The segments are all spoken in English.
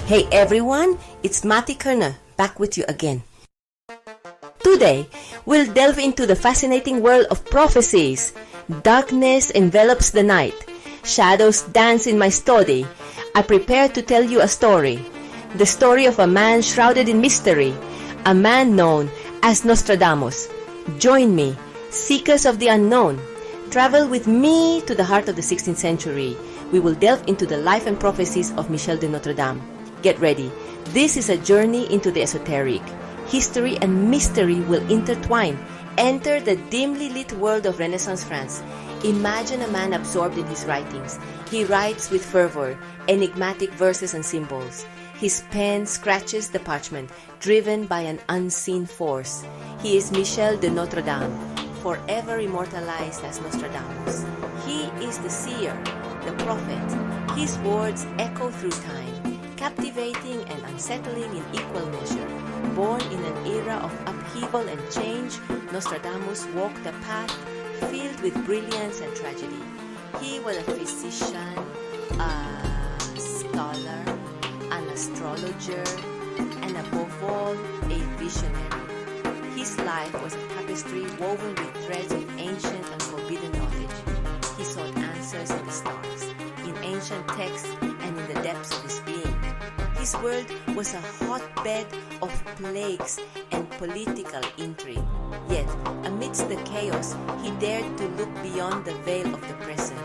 Hey everyone, it's Mathy Kirner back with you again. Today, we'll delve into the fascinating world of prophecies. Darkness envelops the night. Shadows dance in my study. I prepare to tell you a story. The story of a man shrouded in mystery. A man known as Nostradamus. Join me, seekers of the unknown. Travel with me to the heart of the 16th century. We will delve into the life and prophecies of Michel de Notre Dame. Get ready. This is a journey into the esoteric. History and mystery will intertwine. Enter the dimly lit world of Renaissance France. Imagine a man absorbed in his writings. He writes with fervor, enigmatic verses and symbols. His pen scratches the parchment, driven by an unseen force. He is Michel de Notre Dame, forever immortalized as Nostradamus. He is the seer, the prophet. His words echo through time, captivating and unsettling in equal measure. Born in an era of upheaval and change, Nostradamus walked a path filled with brilliance and tragedy. He was a physician, a scholar, an astrologer, and above all, a visionary. His life was a tapestry woven with threads of ancient and forbidden knowledge. He sought answers in the stars, in ancient texts, and in the depths of his being. His world was a hotbed of plagues and political intrigue. Yet, amidst the chaos, he dared to look beyond the veil of the present.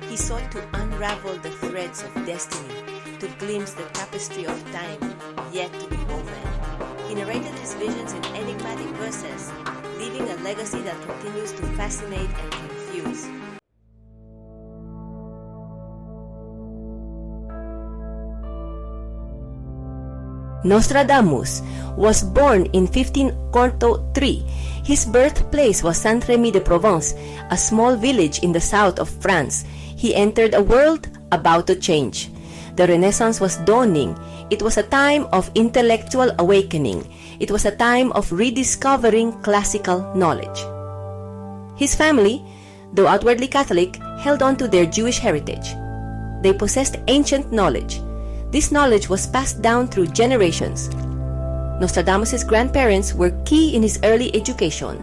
He sought to unravel the threads of destiny, to glimpse the tapestry of time yet to be woven. He narrated his visions in enigmatic verses, leaving a legacy that continues to fascinate and confuse. Nostradamus was born in 1543. His birthplace was Saint-Rémy-de-Provence, a small village in the south of France. He entered a world about to change. The Renaissance was dawning. It was a time of intellectual awakening. It was a time of rediscovering classical knowledge. His family, though outwardly Catholic, held on to their Jewish heritage. They possessed ancient knowledge. This knowledge was passed down through generations. Nostradamus' grandparents were key in his early education.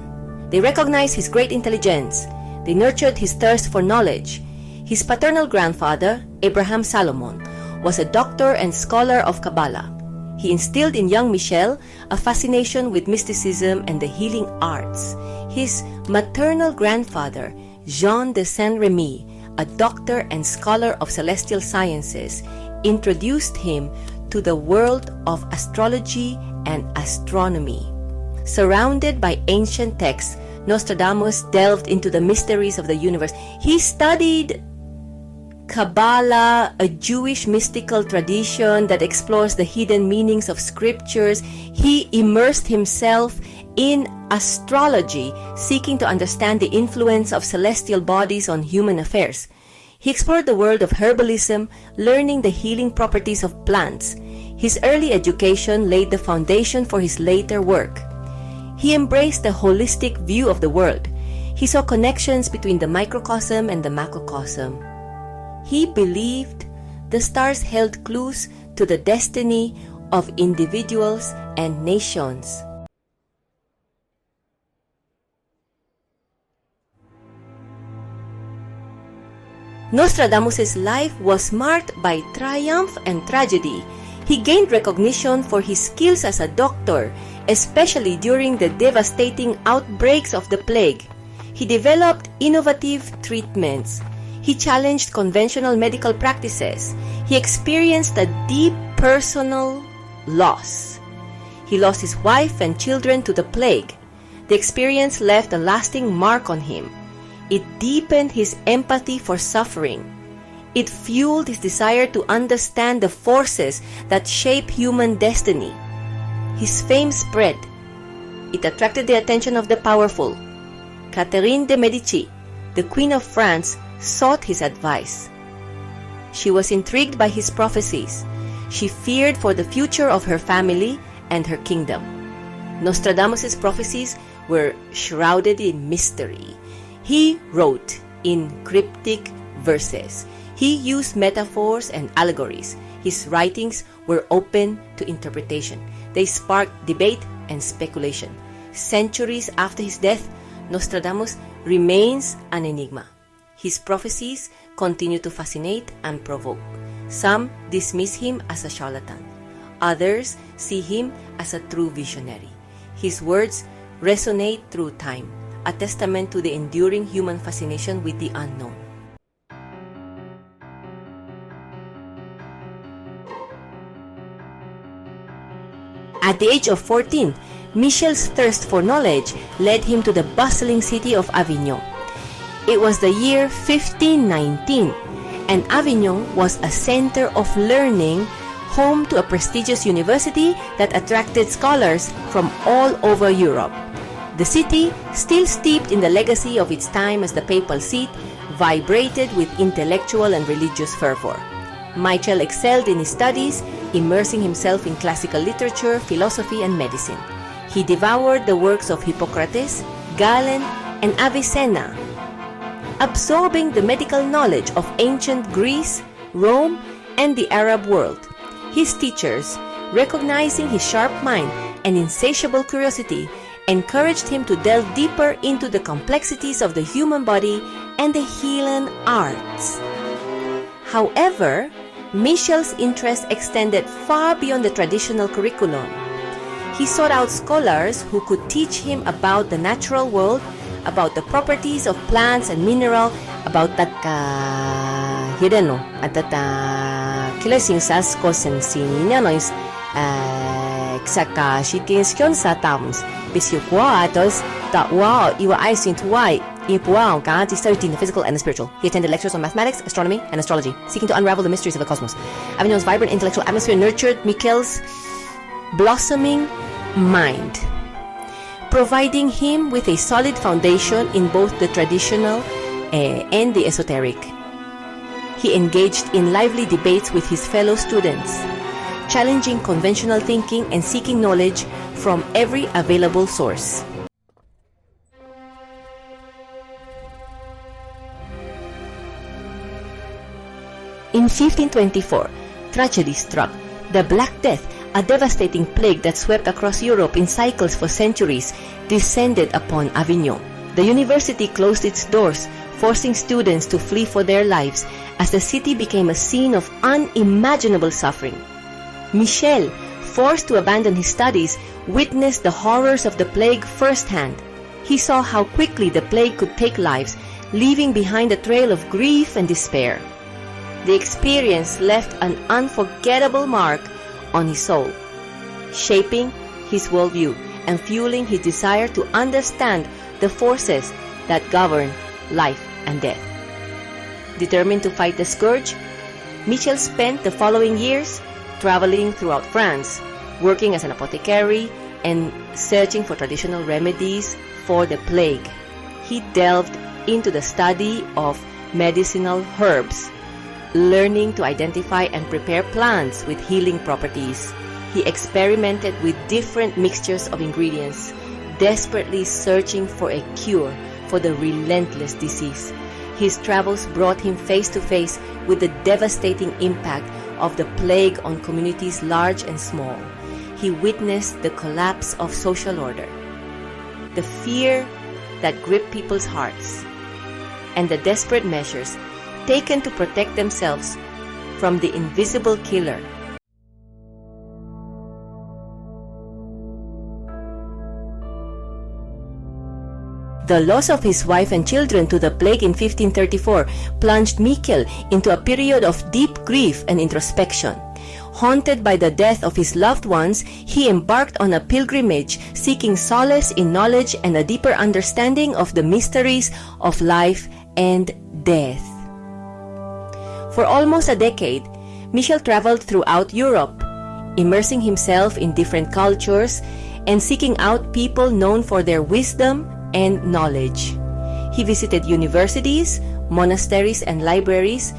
They recognized his great intelligence. They nurtured his thirst for knowledge. His paternal grandfather, Abraham Salomon, was a doctor and scholar of Kabbalah. He instilled in young Michel a fascination with mysticism and the healing arts. His maternal grandfather, Jean de Saint-Remy, a doctor and scholar of celestial sciences, introduced him to the world of astrology and astronomy. Surrounded by ancient texts, Nostradamus delved into the mysteries of the universe. He studied Kabbalah, a Jewish mystical tradition that explores the hidden meanings of scriptures. He immersed himself in astrology, seeking to understand the influence of celestial bodies on human affairs. He explored the world of herbalism, learning the healing properties of plants. His early education laid the foundation for his later work. He embraced a holistic view of the world. He saw connections between the microcosm and the macrocosm. He believed the stars held clues to the destiny of individuals and nations. Nostradamus' life was marked by triumph and tragedy. He gained recognition for his skills as a doctor, especially during the devastating outbreaks of the plague. He developed innovative treatments. He challenged conventional medical practices. He experienced a deep personal loss. He lost his wife and children to the plague. The experience left a lasting mark on him. It deepened his empathy for suffering. It fueled his desire to understand the forces that shape human destiny. His fame spread. It attracted the attention of the powerful. Catherine de' Medici, the Queen of France, sought his advice. She was intrigued by his prophecies. She feared for the future of her family and her kingdom. Nostradamus' prophecies were shrouded in mystery. He wrote in cryptic verses. He used metaphors and allegories. His writings were open to interpretation. They sparked debate and speculation. Centuries after his death, Nostradamus remains an enigma. His prophecies continue to fascinate and provoke. Some dismiss him as a charlatan. Others see him as a true visionary. His words resonate through time, a testament to the enduring human fascination with the unknown. At the age of 14, Michel's thirst for knowledge led him to the bustling city of Avignon. It was the year 1519, and Avignon was a center of learning, home to a prestigious university that attracted scholars from all over Europe. The city, still steeped in the legacy of its time as the papal seat, vibrated with intellectual and religious fervor. Michel excelled in his studies, immersing himself in classical literature, philosophy, and medicine. He devoured the works of Hippocrates, Galen, and Avicenna, absorbing the medical knowledge of ancient Greece, Rome, and the Arab world. His teachers, recognizing his sharp mind and insatiable curiosity, encouraged him to delve deeper into the complexities of the human body and the healing arts. However, Michel's interest extended far beyond the traditional curriculum. He sought out scholars who could teach him about the natural world, about the properties of plants and mineral, about that hidden no, at that killing sas kosen sinina nois xaka shikinskyon sa tams bisyukwa atos ta wow iwa aisin tuwai ipuao ka studied the physical and the spiritual. He attended lectures on mathematics, astronomy, and astrology, seeking to unravel the mysteries of the cosmos. Avignon's vibrant intellectual atmosphere nurtured Michel's blossoming mind, providing him with a solid foundation in both the traditional and the esoteric. He engaged in lively debates with his fellow students, challenging conventional thinking and seeking knowledge from every available source. In 1524, tragedy struck. The Black Death, a devastating plague that swept across Europe in cycles for centuries, descended upon Avignon. The university closed its doors, forcing students to flee for their lives as the city became a scene of unimaginable suffering. Michel, forced to abandon his studies, witnessed the horrors of the plague firsthand. He saw how quickly the plague could take lives, leaving behind a trail of grief and despair. The experience left an unforgettable mark on his soul, shaping his worldview and fueling his desire to understand the forces that govern life and death. Determined to fight the scourge, Michel spent the following years traveling throughout France, working as an apothecary and searching for traditional remedies for the plague. He delved into the study of medicinal herbs, learning to identify and prepare plants with healing properties. He experimented with different mixtures of ingredients, desperately searching for a cure for the relentless disease. His travels brought him face to face with the devastating impact of the plague on communities large and small. He witnessed the collapse of social order, the fear that gripped people's hearts, and the desperate measures taken to protect themselves from the invisible killer. The loss of his wife and children to the plague in 1534 plunged Michel into a period of deep grief and introspection. Haunted by the death of his loved ones, he embarked on a pilgrimage seeking solace in knowledge and a deeper understanding of the mysteries of life and death. For almost a decade, Michel traveled throughout Europe, immersing himself in different cultures and seeking out people known for their wisdom and knowledge. He visited universities, monasteries, and libraries,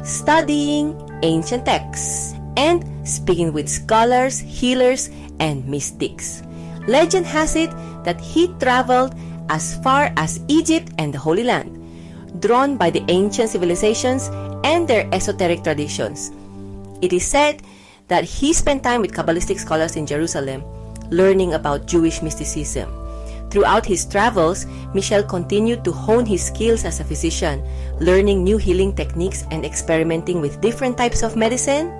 studying ancient texts and speaking with scholars, healers, and mystics. Legend has it that he traveled as far as Egypt and the Holy Land, drawn by the ancient civilizations and their esoteric traditions. It is said that he spent time with Kabbalistic scholars in Jerusalem, learning about Jewish mysticism. Throughout his travels, Michel continued to hone his skills as a physician, learning new healing techniques and experimenting with different types of medicine.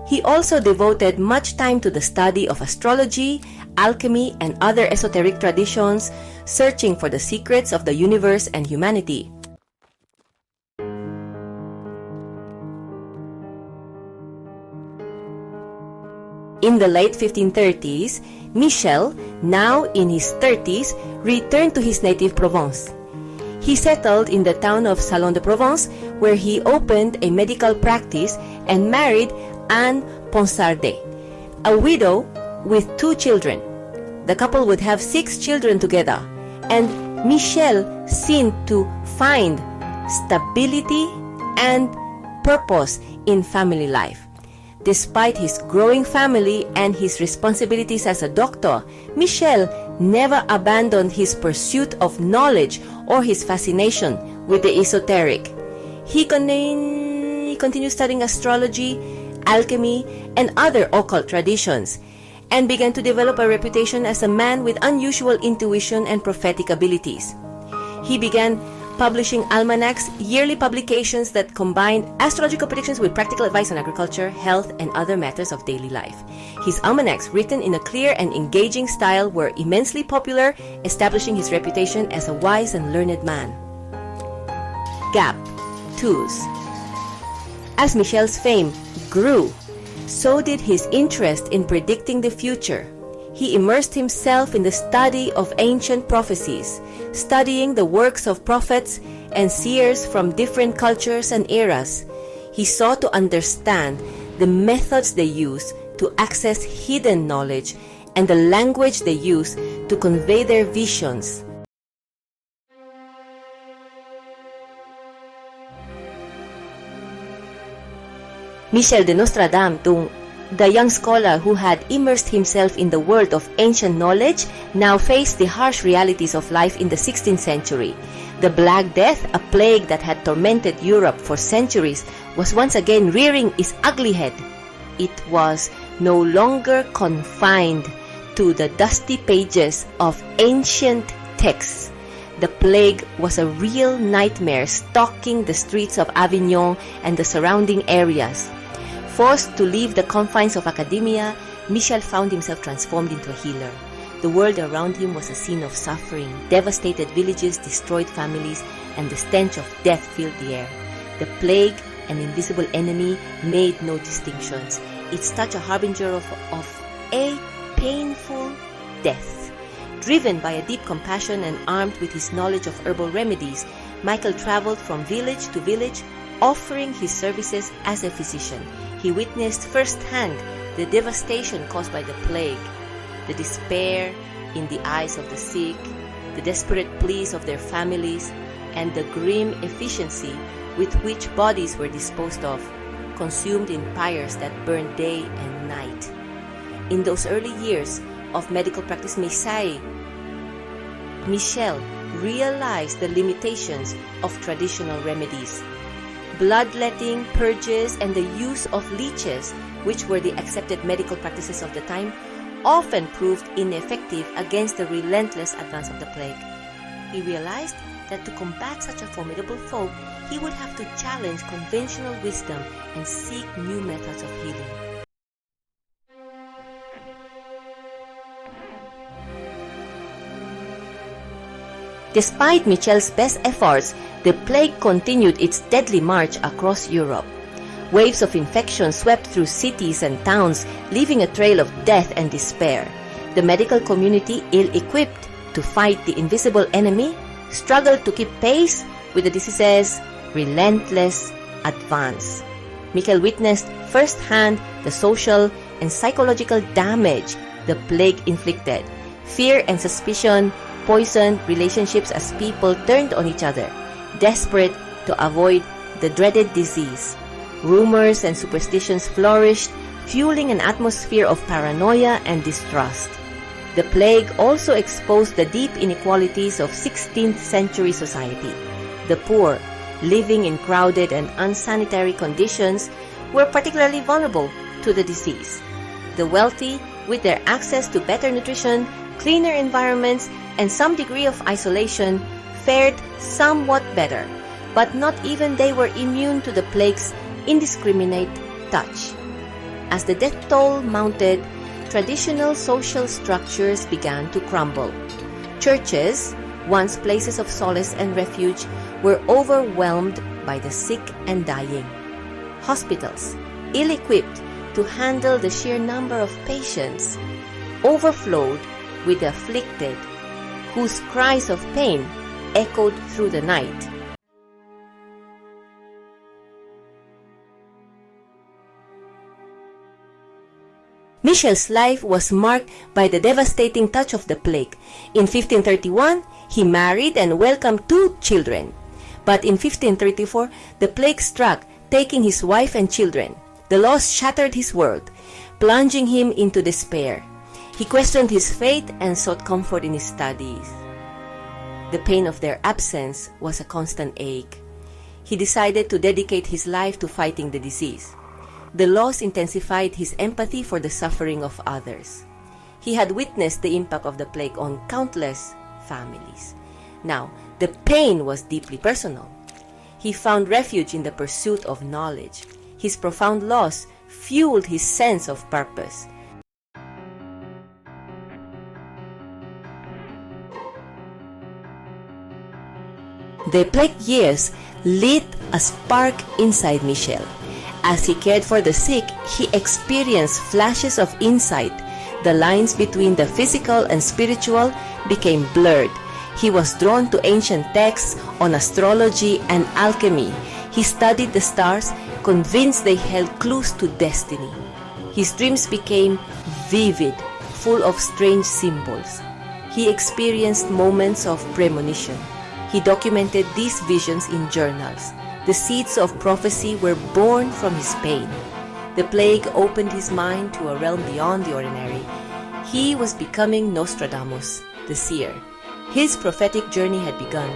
He also devoted much time to the study of astrology, alchemy, and other esoteric traditions, searching for the secrets of the universe and humanity. In the late 1530s, Michel, now in his 30s, returned to his native Provence. He settled in the town of Salon de Provence, where he opened a medical practice and married Anne Ponsardet, a widow with 2 children. The couple would have 6 children together, and Michel seemed to find stability and purpose in family life. Despite his growing family and his responsibilities as a doctor, Michel never abandoned his pursuit of knowledge or his fascination with the esoteric. He continued studying astrology, alchemy, and other occult traditions, and began to develop a reputation as a man with unusual intuition and prophetic abilities. He began publishing almanacs, yearly publications that combined astrological predictions with practical advice on agriculture, health, and other matters of daily life. His almanacs, written in a clear and engaging style, were immensely popular, establishing his reputation as a wise and learned man. Gap. Twos. As Michel's fame grew, so did his interest in predicting the future. He immersed himself in the study of ancient prophecies, studying the works of prophets and seers from different cultures and eras. He sought to understand the methods they used to access hidden knowledge and the language they used to convey their visions. Michel de Nostradamus, the young scholar who had immersed himself in the world of ancient knowledge, now faced the harsh realities of life in the 16th century. The Black Death, a plague that had tormented Europe for centuries, was once again rearing its ugly head. It was no longer confined to the dusty pages of ancient texts. The plague was a real nightmare stalking the streets of Avignon and the surrounding areas. Forced to leave the confines of academia, Michel found himself transformed into a healer. The world around him was a scene of suffering. Devastated villages, destroyed families, and the stench of death filled the air. The plague, an invisible enemy, made no distinctions. It's such a harbinger of a painful death. Driven by a deep compassion and armed with his knowledge of herbal remedies, Michel traveled from village to village, offering his services as a physician. He witnessed firsthand the devastation caused by the plague, the despair in the eyes of the sick, the desperate pleas of their families, and the grim efficiency with which bodies were disposed of, consumed in pyres that burned day and night. In those early years of medical practice, Michel realized the limitations of traditional remedies. Bloodletting, purges, and the use of leeches, which were the accepted medical practices of the time, often proved ineffective against the relentless advance of the plague. He realized that to combat such a formidable foe, he would have to challenge conventional wisdom and seek new methods of healing. Despite Michel's best efforts, the plague continued its deadly march across Europe. Waves of infection swept through cities and towns, leaving a trail of death and despair. The medical community, ill-equipped to fight the invisible enemy, struggled to keep pace with the disease's relentless advance. Michel witnessed firsthand the social and psychological damage the plague inflicted. Fear and suspicion poisoned relationships as people turned on each other, desperate to avoid the dreaded disease. Rumors and superstitions flourished, fueling an atmosphere of paranoia and distrust. The plague also exposed the deep inequalities of 16th century society. The poor, living in crowded and unsanitary conditions, were particularly vulnerable to the disease. The wealthy, with their access to better nutrition, cleaner environments, and some degree of isolation, fared somewhat better, but not even they were immune to the plague's indiscriminate touch. As the death toll mounted, traditional social structures began to crumble. Churches, once places of solace and refuge, were overwhelmed by the sick and dying. Hospitals, ill-equipped to handle the sheer number of patients, overflowed with the afflicted, whose cries of pain echoed through the night. Michel's life was marked by the devastating touch of the plague. In 1531, he married and welcomed 2 children. But in 1534, the plague struck, taking his wife and children. The loss shattered his world, plunging him into despair. He questioned his fate and sought comfort in his studies. The pain of their absence was a constant ache. He decided to dedicate his life to fighting the disease. The loss intensified his empathy for the suffering of others. He had witnessed the impact of the plague on countless families. Now, the pain was deeply personal. He found refuge in the pursuit of knowledge. His profound loss fueled his sense of purpose. The plague years lit a spark inside Michel. As he cared for the sick, he experienced flashes of insight. The lines between the physical and spiritual became blurred. He was drawn to ancient texts on astrology and alchemy. He studied the stars, convinced they held clues to destiny. His dreams became vivid, full of strange symbols. He experienced moments of premonition. He documented these visions in journals. The seeds of prophecy were born from his pain. The plague opened his mind to a realm beyond the ordinary. He was becoming Nostradamus, the seer. His prophetic journey had begun.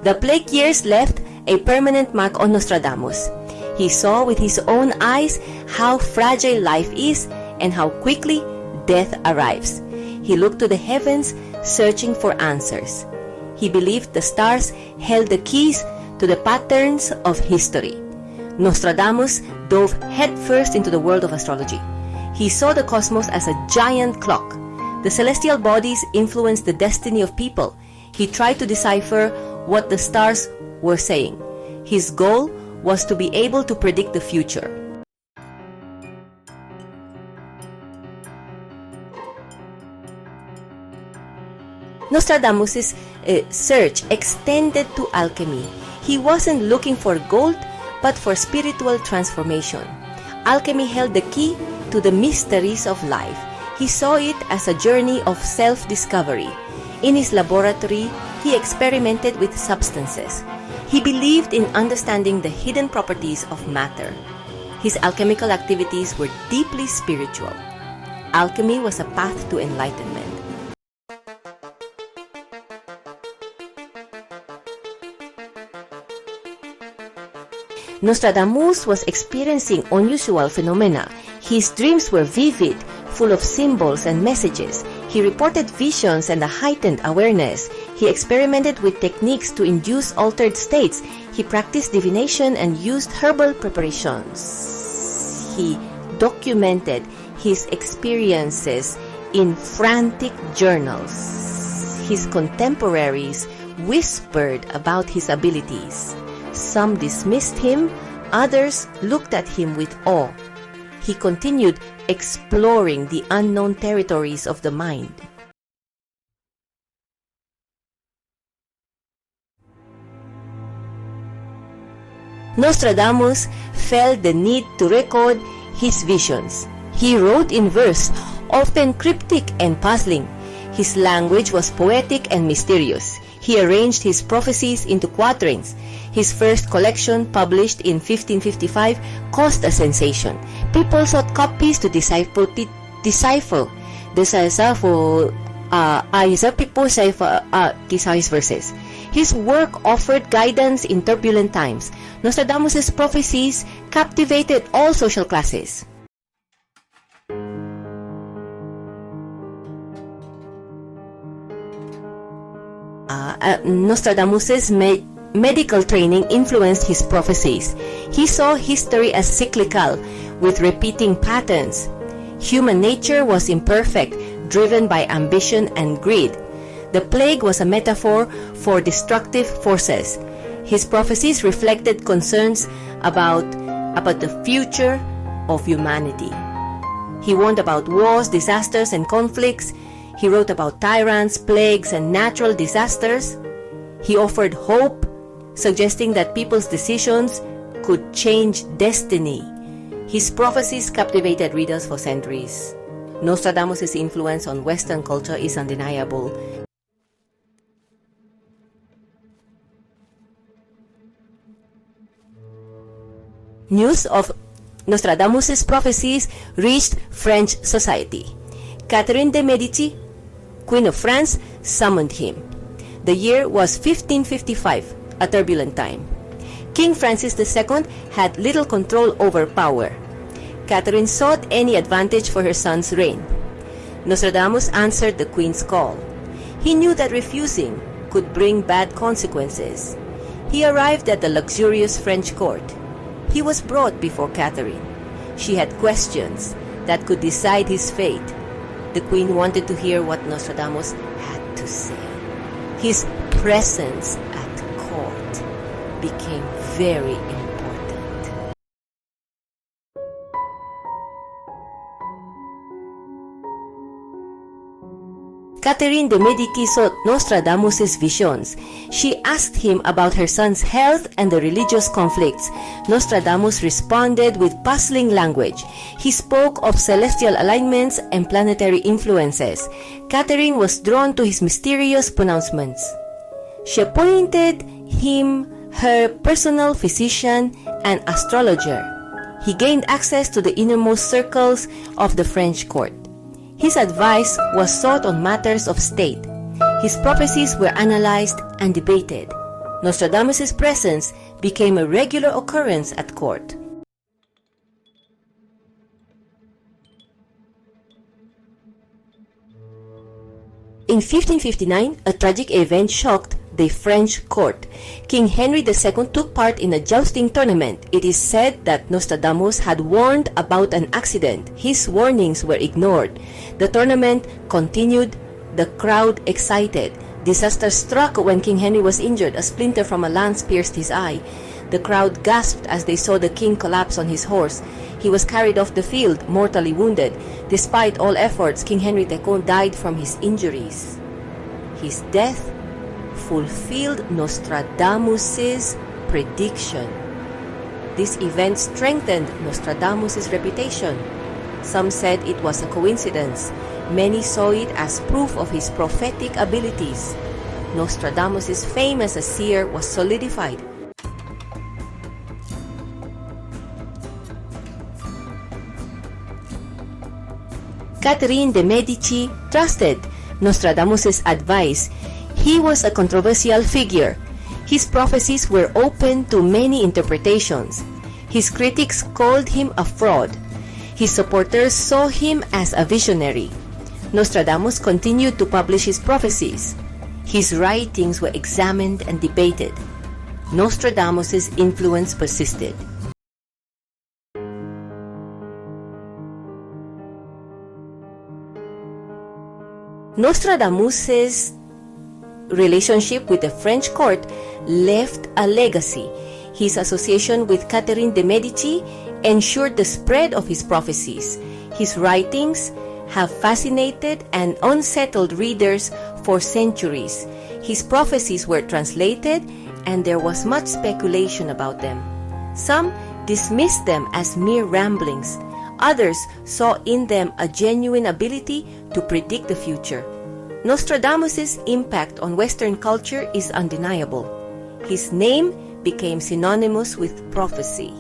The plague years left a permanent mark on Nostradamus. He saw with his own eyes how fragile life is and how quickly death arrives. He looked to the heavens, searching for answers. He believed the stars held the keys to the patterns of history. Nostradamus dove headfirst into the world of astrology. He saw the cosmos as a giant clock. The celestial bodies influenced the destiny of people. He tried to decipher what the stars were saying. His goal was to be able to predict the future. Nostradamus' search extended to alchemy. He wasn't looking for gold, but for spiritual transformation. Alchemy held the key to the mysteries of life. He saw it as a journey of self-discovery. In his laboratory, he experimented with substances. He believed in understanding the hidden properties of matter. His alchemical activities were deeply spiritual. Alchemy was a path to enlightenment. Nostradamus was experiencing unusual phenomena. His dreams were vivid, full of symbols and messages. He reported visions and a heightened awareness. He experimented with techniques to induce altered states. He practiced divination and used herbal preparations. He documented his experiences in frantic journals. His contemporaries whispered about his abilities. Some dismissed him, others looked at him with awe. He continued exploring the unknown territories of the mind. Nostradamus felt the need to record his visions. He wrote in verse, often cryptic and puzzling. His language was poetic and mysterious. He arranged his prophecies into quatrains. His first collection, published in 1555, caused a sensation. People sought copies to decipher his verses. His work offered guidance in turbulent times. Nostradamus' prophecies captivated all social classes. Nostradamus' medical training influenced his prophecies. He saw history as cyclical, with repeating patterns. Human nature was imperfect, driven by ambition and greed. The plague was a metaphor for destructive forces. His prophecies reflected concerns about the future of humanity. He warned about wars, disasters, and conflicts. He wrote about tyrants, plagues, and natural disasters. He offered hope, suggesting that people's decisions could change destiny. His prophecies captivated readers for centuries. Nostradamus' influence on Western culture is undeniable. News of Nostradamus' prophecies reached French society. Catherine de' Medici, Queen of France, summoned him. The year was 1555, a turbulent time. King Francis II had little control over power. Catherine sought any advantage for her son's reign. Nostradamus answered the queen's call. He knew that refusing could bring bad consequences. He arrived at the luxurious French court. He was brought before Catherine. She had questions that could decide his fate. The queen wanted to hear what Nostradamus had to say. His presence at court became very important. Catherine de' Medici saw Nostradamus' visions. She asked him about her son's health and the religious conflicts. Nostradamus responded with puzzling language. He spoke of celestial alignments and planetary influences. Catherine was drawn to his mysterious pronouncements. She appointed him her personal physician and astrologer. He gained access to the innermost circles of the French court. His advice was sought on matters of state. His prophecies were analyzed and debated. Nostradamus' presence became a regular occurrence at court. In 1559, a tragic event shocked the French court. King Henry II took part in a jousting tournament. It is said that Nostradamus had warned about an accident. His warnings were ignored. The tournament continued, the crowd excited. Disaster struck when King Henry was injured. A splinter from a lance pierced his eye. The crowd gasped as they saw the king collapse on his horse. He was carried off the field, mortally wounded. Despite all efforts, King Henry II died from his injuries. His death fulfilled Nostradamus' prediction. This event strengthened Nostradamus' reputation. Some said it was a coincidence. Many saw it as proof of his prophetic abilities. Nostradamus' fame as a seer was solidified. Catherine de' Medici trusted Nostradamus' advice. He was a controversial figure. His prophecies were open to many interpretations. His critics called him a fraud. His supporters saw him as a visionary. Nostradamus continued to publish his prophecies. His writings were examined and debated. Nostradamus' influence persisted. Nostradamus' relationship with the French court left a legacy. His association with Catherine de' Medici ensured the spread of his prophecies. His writings have fascinated and unsettled readers for centuries. His prophecies were translated, and there was much speculation about them. Some dismissed them as mere ramblings. Others saw in them a genuine ability to predict the future. Nostradamus' impact on Western culture is undeniable. His name became synonymous with prophecy.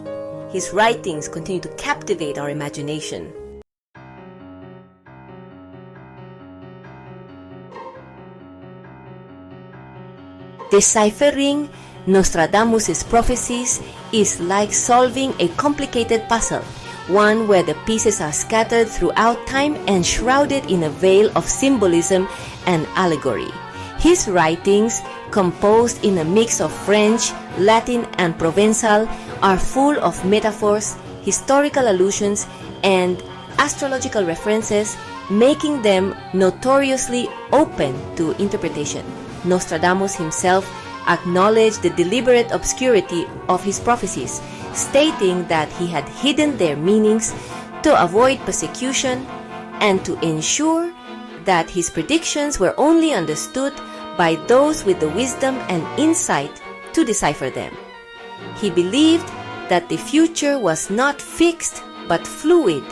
His writings continue to captivate our imagination. Deciphering Nostradamus' prophecies is like solving a complicated puzzle, one where the pieces are scattered throughout time and shrouded in a veil of symbolism and allegory. His writings, composed in a mix of French, Latin, and Provençal, are full of metaphors, historical allusions, and astrological references, making them notoriously open to interpretation. Nostradamus himself acknowledged the deliberate obscurity of his prophecies, stating that he had hidden their meanings to avoid persecution and to ensure that his predictions were only understood by those with the wisdom and insight to decipher them. He believed that the future was not fixed but fluid,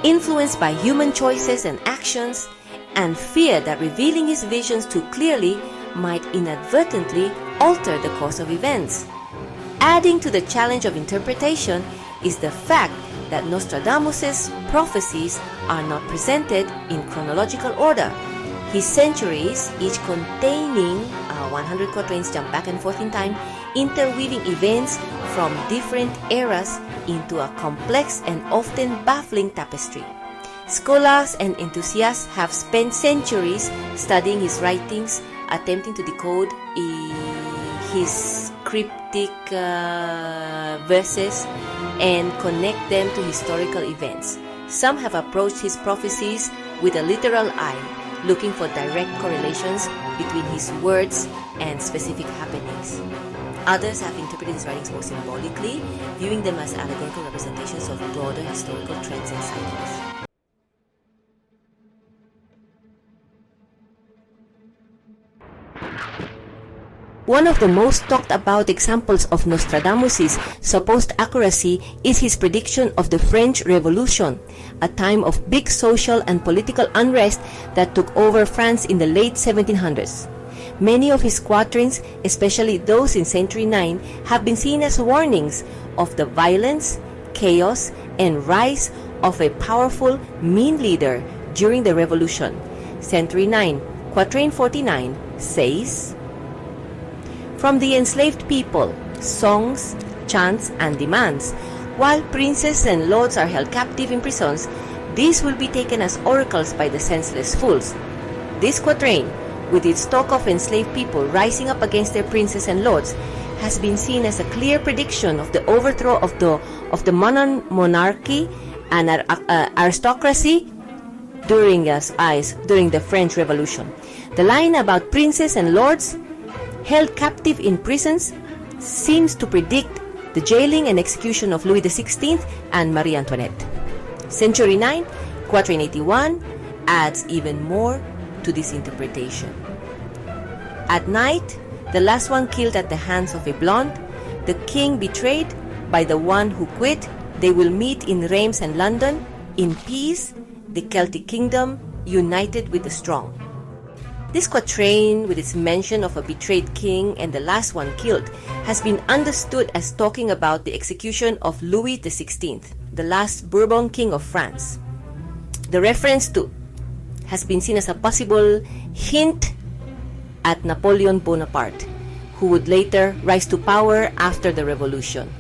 influenced by human choices and actions, and feared that revealing his visions too clearly might inadvertently alter the course of events. Adding to the challenge of interpretation is the fact that Nostradamus' prophecies are not presented in chronological order. His centuries, each containing 100 quatrains jump back and forth in time, interweaving events from different eras into a complex and often baffling tapestry. Scholars and enthusiasts have spent centuries studying his writings, attempting to decode his cryptic verses and connect them to historical events. Some have approached his prophecies with a literal eye, looking for direct correlations between his words and specific happenings. Others have interpreted his writings more symbolically, viewing them as allegorical representations of broader historical trends and cycles. One of the most talked about examples of Nostradamus' supposed accuracy is his prediction of the French Revolution, a time of big social and political unrest that took over France in the late 1700s. Many of his quatrains, especially those in Century 9, have been seen as warnings of the violence, chaos, and rise of a powerful, mean leader during the revolution. Century 9, Quatrain 49 says, "From the enslaved people, songs, chants, and demands, while princes and lords are held captive in prisons, these will be taken as oracles by the senseless fools." This quatrain, with its talk of enslaved people rising up against their princes and lords, has been seen as a clear prediction of the overthrow of the monarchy and aristocracy during the French Revolution. The line about princes and lords held captive in prisons seems to predict the jailing and execution of Louis XVI and Marie Antoinette. Century 9, Quatrain 81, adds even more to this interpretation. At night, the last one killed at the hands of a blonde, the king betrayed by the one who quit, they will meet in Reims and London, in peace, the Celtic kingdom united with the strong. This quatrain, with its mention of a betrayed king and the last one killed, has been understood as talking about the execution of Louis XVI, the last Bourbon king of France. The reference to has been seen as a possible hint at Napoleon Bonaparte, who would later rise to power after the revolution.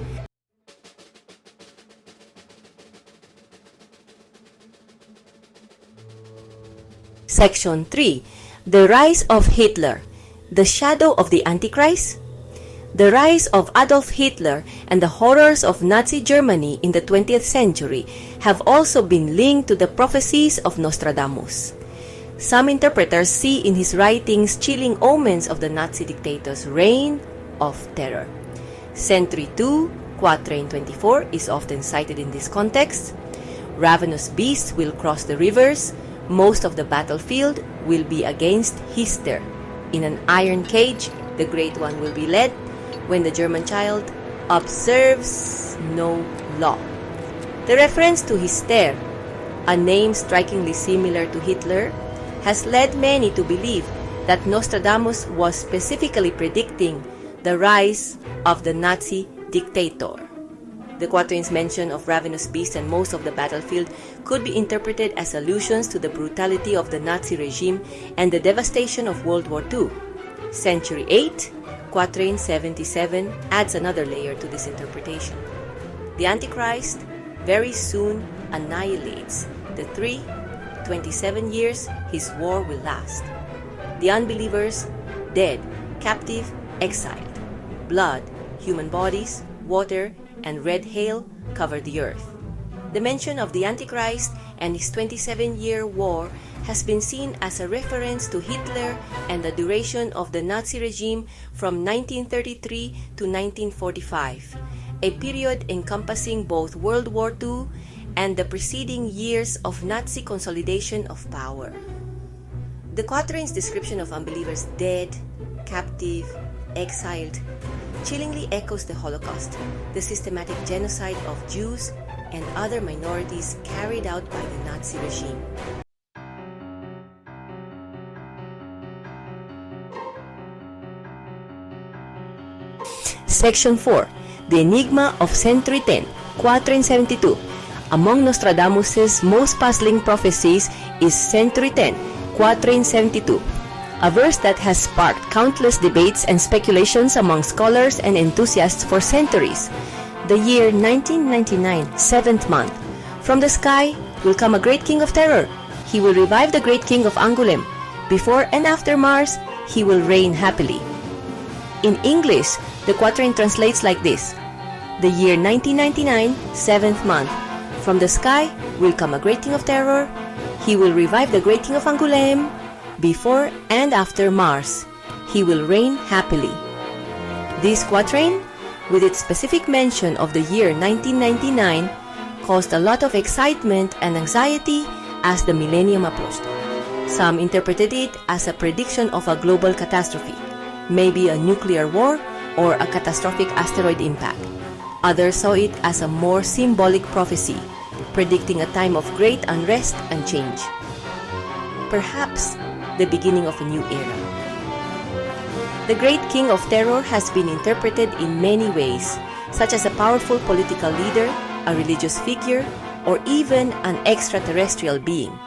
Section 3. The rise of Hitler, the shadow of the Antichrist. The rise of Adolf Hitler and the horrors of Nazi Germany in the 20th century have also been linked to the prophecies of Nostradamus. Some interpreters see in his writings chilling omens of the Nazi dictator's reign of terror. Century 2, Quatrain 24 is often cited in this context. Ravenous beasts will cross the rivers. Most of the battlefield will be against Hister. In an iron cage, the Great One will be led when the German child observes no law. The reference to Hister, a name strikingly similar to Hitler, has led many to believe that Nostradamus was specifically predicting the rise of the Nazi dictator. The quatrain's mention of ravenous beasts and most of the battlefield could be interpreted as allusions to the brutality of the Nazi regime and the devastation of World War II. Century 8, Quatrain 77 adds another layer to this interpretation. The Antichrist very soon annihilates the 27 years his war will last. The unbelievers, dead, captive, exiled. Blood, human bodies, water, and red hail cover the earth. The mention of the Antichrist and his 27-year war has been seen as a reference to Hitler and the duration of the Nazi regime from 1933 to 1945, a period encompassing both World War II and the preceding years of Nazi consolidation of power. The Quatrain's description of unbelievers dead, captive, exiled, chillingly echoes the Holocaust, the systematic genocide of Jews and other minorities carried out by the Nazi regime. Section 4. The Enigma of Century 10, Quatrain 72. Among Nostradamus' most puzzling prophecies is Century 10, Quatrain 72, a verse that has sparked countless debates and speculations among scholars and enthusiasts for centuries. The year 1999, 7th month. From the sky will come a great king of terror. He will revive the great king of Angoulême. Before and after Mars, he will reign happily. In English, the quatrain translates like this. The year 1999, 7th month. From the sky will come a great king of terror. He will revive the great king of Angoulême. Before and after Mars, he will reign happily. This quatrain, with its specific mention of the year 1999, caused a lot of excitement and anxiety as the millennium approached. Some interpreted it as a prediction of a global catastrophe, maybe a nuclear war or a catastrophic asteroid impact. Others saw it as a more symbolic prophecy, predicting a time of great unrest and change. Perhaps the beginning of a new era. The great king of terror has been interpreted in many ways, such as a powerful political leader, a religious figure, or even an extraterrestrial being.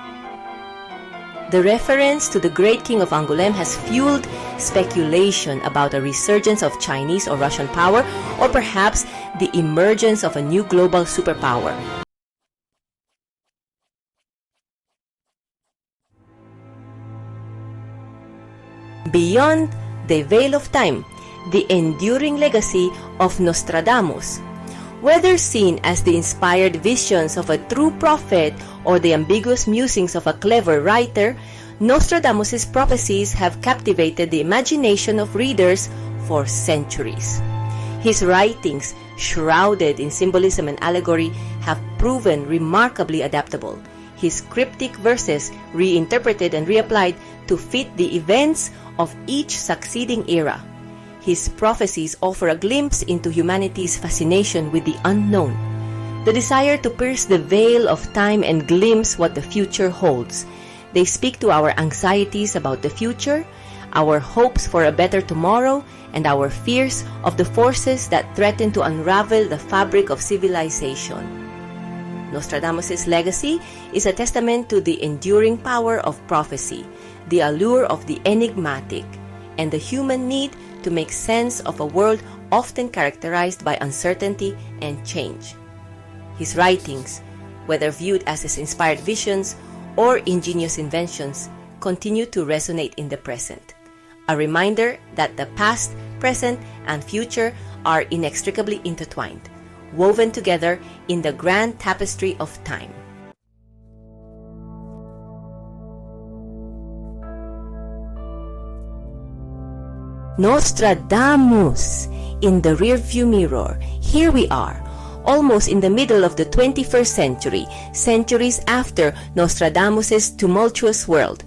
The reference to the great king of Angoulême has fueled speculation about a resurgence of Chinese or Russian power, or perhaps the emergence of a new global superpower. Beyond the veil of time, the enduring legacy of Nostradamus. Whether seen as the inspired visions of a true prophet or the ambiguous musings of a clever writer, Nostradamus' prophecies have captivated the imagination of readers for centuries. His writings, shrouded in symbolism and allegory, have proven remarkably adaptable. His cryptic verses reinterpreted and reapplied to fit the events of each succeeding era. His prophecies offer a glimpse into humanity's fascination with the unknown, the desire to pierce the veil of time and glimpse what the future holds. They speak to our anxieties about the future, our hopes for a better tomorrow, and our fears of the forces that threaten to unravel the fabric of civilization. Nostradamus' legacy is a testament to the enduring power of prophecy, the allure of the enigmatic, and the human need to make sense of a world often characterized by uncertainty and change. His writings, whether viewed as his inspired visions or ingenious inventions, continue to resonate in the present, a reminder that the past, present, and future are inextricably intertwined, woven together in the grand tapestry of time. Nostradamus! In the rearview mirror, here we are, almost in the middle of the 21st century, centuries after Nostradamus' tumultuous world.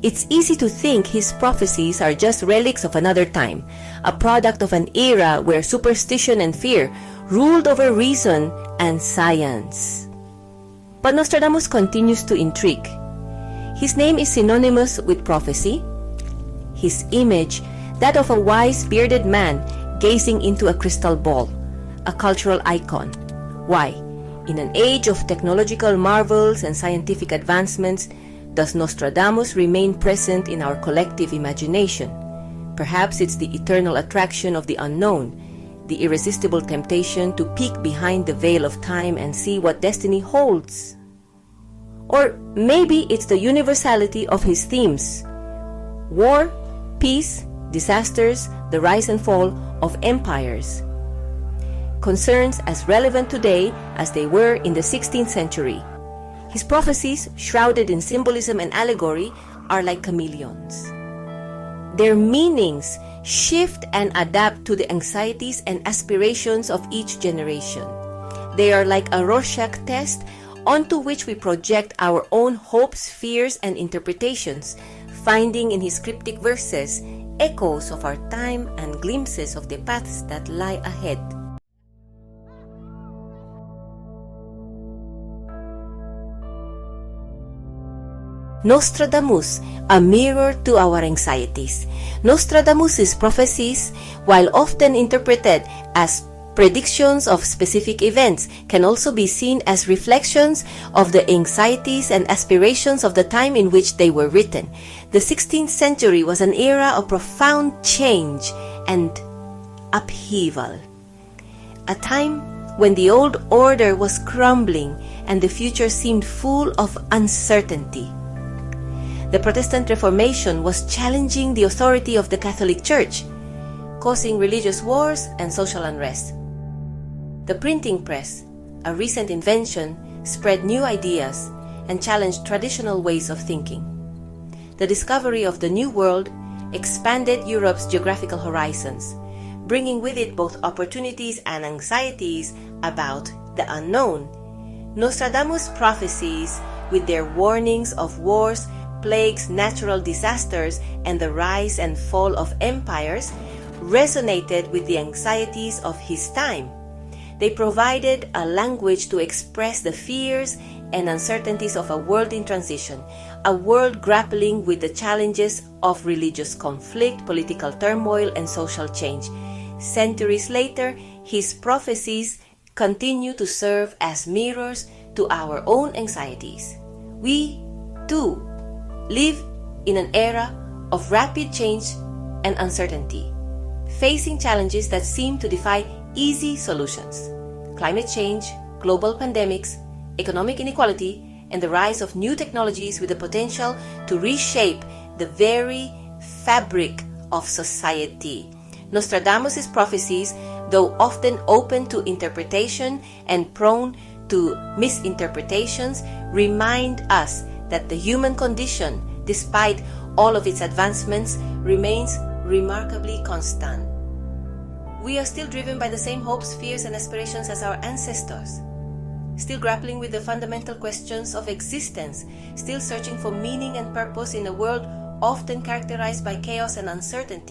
It's easy to think his prophecies are just relics of another time, a product of an era where superstition and fear ruled over reason and science. But Nostradamus continues to intrigue. His name is synonymous with prophecy. His image, that of a wise bearded man gazing into a crystal ball, a cultural icon. Why, in an age of technological marvels and scientific advancements, does Nostradamus remain present in our collective imagination? Perhaps it's the eternal attraction of the unknown, the irresistible temptation to peek behind the veil of time and see what destiny holds. Or maybe it's the universality of his themes: war, peace, disasters, the rise and fall of empires. Concerns as relevant today as they were in the 16th century. His prophecies, shrouded in symbolism and allegory, are like chameleons. Their meanings shift and adapt to the anxieties and aspirations of each generation. They are like a Rorschach test onto which we project our own hopes, fears, and interpretations, finding in his cryptic verses echoes of our time and glimpses of the paths that lie ahead. Nostradamus, a mirror to our anxieties. Nostradamus' prophecies, while often interpreted as predictions of specific events, can also be seen as reflections of the anxieties and aspirations of the time in which they were written. The 16th century was an era of profound change and upheaval, a time when the old order was crumbling and the future seemed full of uncertainty. The Protestant Reformation was challenging the authority of the Catholic Church, causing religious wars and social unrest. The printing press, a recent invention, spread new ideas and challenged traditional ways of thinking. The discovery of the New World expanded Europe's geographical horizons, bringing with it both opportunities and anxieties about the unknown. Nostradamus' prophecies, with their warnings of wars, plagues, natural disasters, and the rise and fall of empires, resonated with the anxieties of his time. They provided a language to express the fears and uncertainties of a world in transition, a world grappling with the challenges of religious conflict, political turmoil, and social change. Centuries later, his prophecies continue to serve as mirrors to our own anxieties. We, too, live in an era of rapid change and uncertainty, facing challenges that seem to defy easy solutions. Climate change, global pandemics, economic inequality, and the rise of new technologies with the potential to reshape the very fabric of society. Nostradamus' prophecies, though often open to interpretation and prone to misinterpretations, remind us that the human condition, despite all of its advancements, remains remarkably constant. We are still driven by the same hopes, fears, and aspirations as our ancestors, still grappling with the fundamental questions of existence, still searching for meaning and purpose in a world often characterized by chaos and uncertainty.